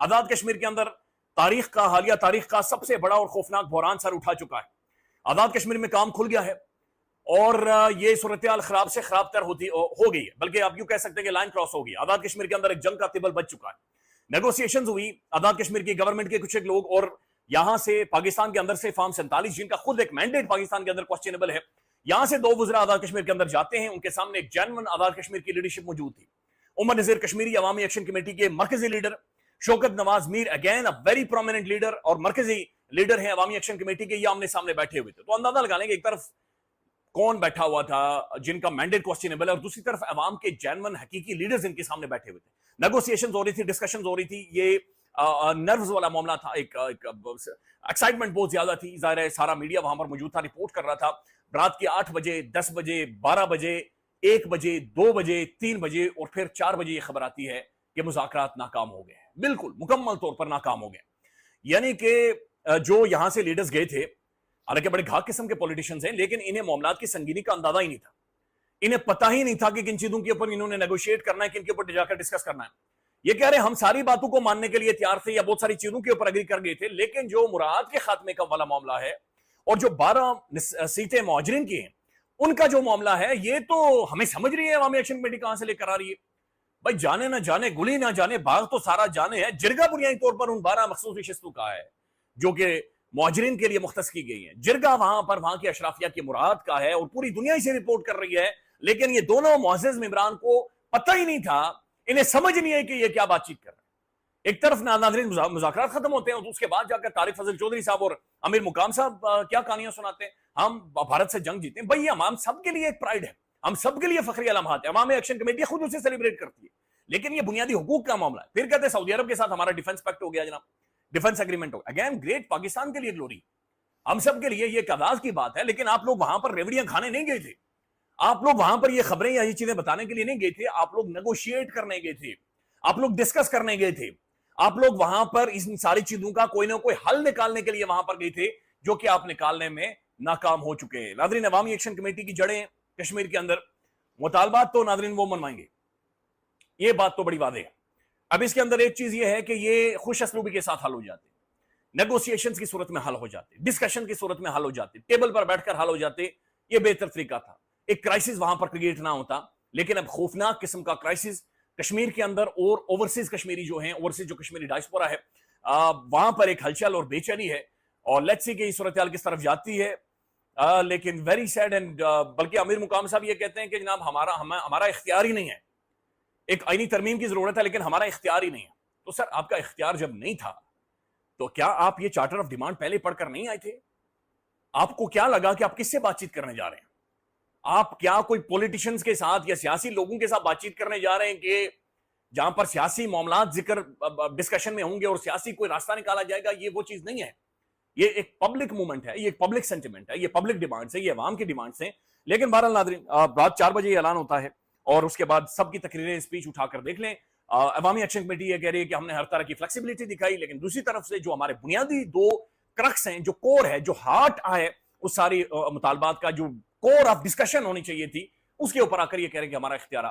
आजाद कश्मीर के अंदर तारीख का हालिया तारीख का सबसे बड़ा और खौफनाक बहरान सर उठा चुका है। आजाद कश्मीर में काम खुल गया है और ये सूरत हाल खराब से खराब तर हो गई है, बल्कि आप यूं कह सकते हैं कि लाइन क्रॉस हो गई। आजाद कश्मीर के अंदर एक जंग का तिबल बच चुका है। नेगोशिएशंस हुई आजाद कश्मीर की गवर्नमेंट के कुछ एक लोग और यहां से पाकिस्तान के अंदर से फार्म 47 जिनका खुद एक मैंडेट पाकिस्तान के अंदर क्वेश्चनेबल है, यहां से दो वज़रा आजाद कश्मीर के अंदर जाते हैं। उनके सामने एक जेन्युइन आजाद कश्मीर की लीडरशिप मौजूद थी। उमर नज़ीर कश्मीरी अवामी एक्शन कमेटी के मरकजी leader, Shaukat Nawaz Mir again a very prominent leader और मरकजी लीडर है अवामी एक्शन कमेटी के, ये आमने सामने बैठे हुए थे। तो अंदाजा लगा लेंगे एक तरफ कौन बैठा हुआ था जिनका मैंडेट क्वेश्चनेबल है और दूसरी तरफ अवाम के जेन्युइन हकीकी लीडर्स इनके सामने बैठे हुए थे। नेगोशिएशंस हो रही थी, डिस्कशंस हो रही थी। ये नर्व्स वाला मामला था, एक एक्साइटमेंट बहुत ज्यादा थी। जाहिर है सारा मीडिया वहां पर मौजूद था, रिपोर्ट कर रहा था। रात के 8 बजे, 10 बजे, 12 बजे, 1 बजे, 2 बजे, 3 बजे और फिर 4 बजे ये खबर आती है कि मुज़ाकरात नाकाम हो गए, बिल्कुल मुकम्मल तौर पर नाकाम हो गए। यानी कि जो यहां से लीडर्स गए थे, हालांकि बड़े घाक किस्म के पॉलिटिशियंस हैं, लेकिन इन्हें मामलात की संगीनी का अंदाजा ही नहीं था। इन्हें पता ही नहीं था कि किन चीजों के ऊपर इन्होंने नेगोशिएट करना है, किन के ऊपर जाकर डिस्कस करना है। ये कह रहे हम सारी बातों को मानने के लिए तैयार थे या बहुत सारी चीजों के ऊपर अग्री कर गए थे, लेकिन जो मुराद के खात्मे का वाला मामला है और जो 12 सीटें मुहाजिरीन की हैं उनका जो मामला है, ये तो हमें समझ रही है अवामी एक्शन कमेटी कहां से लेकर आ रही है। भाई जाने ना जाने, गुली ना जाने, बाग तो सारा जाने है। जिरगा बुनियादी तौर पर उन 12 मखसूस नशिस्तों का है जो कि मुहाजिरीन के लिए मुख्तस की गई है। जिरगा वहां पर वहां की अशराफिया की मुराद का है और पूरी दुनिया इसे रिपोर्ट कर रही है, लेकिन ये दोनों मुअज़्ज़ज़ मेंबरान को पता ही नहीं था, इन्हें समझ नहीं है कि ये क्या बातचीत कर रहे हैं। एक तरफ नाज़रीन मुज़ाकरात खत्म होते हैं और उसके बाद जाकर तारिक फजल चौधरी साहब और अमीर मुकाम साहब क्या कहानियां सुनाते हैं, हम भारत से जंग जीते हैं। भाई हम सबके लिए एक प्राइड है, हम सबके लिए फखरी अलामत है। अवामी एक्शन कमेटी खुद उसे सेलिब्रेट करती है, लेकिन ये बुनियादी हुकूक का मामला है। फिर कहते हैं सऊदी अरब के साथ हमारा डिफेंस पैक्ट हो गया जनाब, डिफेंस एग्रीमेंट हो। अगेन ग्रेट, पाकिस्तान के लिए ग्लोरी, हम सब के लिए ये कदाज की बात है। लेकिन आप लोग वहां पर रेवड़ियां खाने नहीं गए थे, आप लोग वहां पर ये खबरें या ये चीजें बताने के लिए नहीं गए थे। आप लोग नेगोशिएट करने गए थे, आप लोग डिस्कस करने गए थे, आप लोग वहां पर इन सारी चीजों का कोई ना कोई हल निकालने के लिए वहां पर गए थे, जो कि आप निकालने में नाकाम हो चुके हैं। नाज़रीन अवामी एक्शन कमेटी की जड़ें कश्मीर के अंदर, मुतालबात तो नाज़रीन वो मनवाएंगे, ये बात तो बड़ी वादे है। अब इसके अंदर एक चीज ये है कि ये खुश असलूबी के साथ हल हो जाते, नेगोशिएशंस की सूरत में हल हो जाते, डिस्कशन की सूरत में हल हो जाते, टेबल पर बैठकर हल हो जाते। ये बेहतर तरीका था, एक क्राइसिस वहां पर क्रिएट ना होता। लेकिन अब खौफनाक किस्म का क्राइसिस कश्मीर के अंदर और ओवरसीज कश्मीरी जो हैं, ओवरसीज जो कश्मीरी डायस्पोरा है, वहां पर एक हलचल और बेचैनी है। और लेट्स सी कि ये सूरत हाल किस तरफ जाती है। लेकिन वेरी सैड एंड बल्कि अमीर मुकाम साहब ये कहते हैं कि जनाब हमारा इख्तियार ही नहीं है, एक आईनी तरमीम की जरूरत है लेकिन हमारा इख्तियार ही नहीं है। तो सर आपका इख्तियार जब नहीं था तो क्या आप ये चार्टर ऑफ डिमांड पहले पढ़कर नहीं आए थे? आपको क्या लगा कि आप किससे बातचीत करने जा रहे हैं? आप क्या कोई पॉलिटिशियंस के साथ या सियासी लोगों के साथ बातचीत करने जा रहे हैं कि जहां पर सियासी मामलात जिक्र डिस्कशन में होंगे और सियासी कोई रास्ता निकाला जाएगा? ये वो चीज नहीं है। ये एक पब्लिक मूवमेंट है, ये एक पब्लिक सेंटिमेंट है, ये पब्लिक डिमांड्स है, ये अवाम की डिमांड्स हैं। लेकिन बहरहाल नाज़रीन रात 4 बजे ऐलान होता है और उसके बाद सबकी तकरीरें, स्पीच उठाकर देख लें। अवामी एक्शन कमेटी ये कह रही है कि हमने हर तरह की फ्लेक्सिबिलिटी दिखाई, लेकिन दूसरी तरफ से जो हमारे बुनियादी दो क्रक्स हैं, जो कोर है, जो हार्ट है उस सारी मुतालबात का, जो कोर ऑफ डिस्कशन होनी चाहिए थी, उसके ऊपर आकर ये कह रहे हैं कि हमारा इख्तियार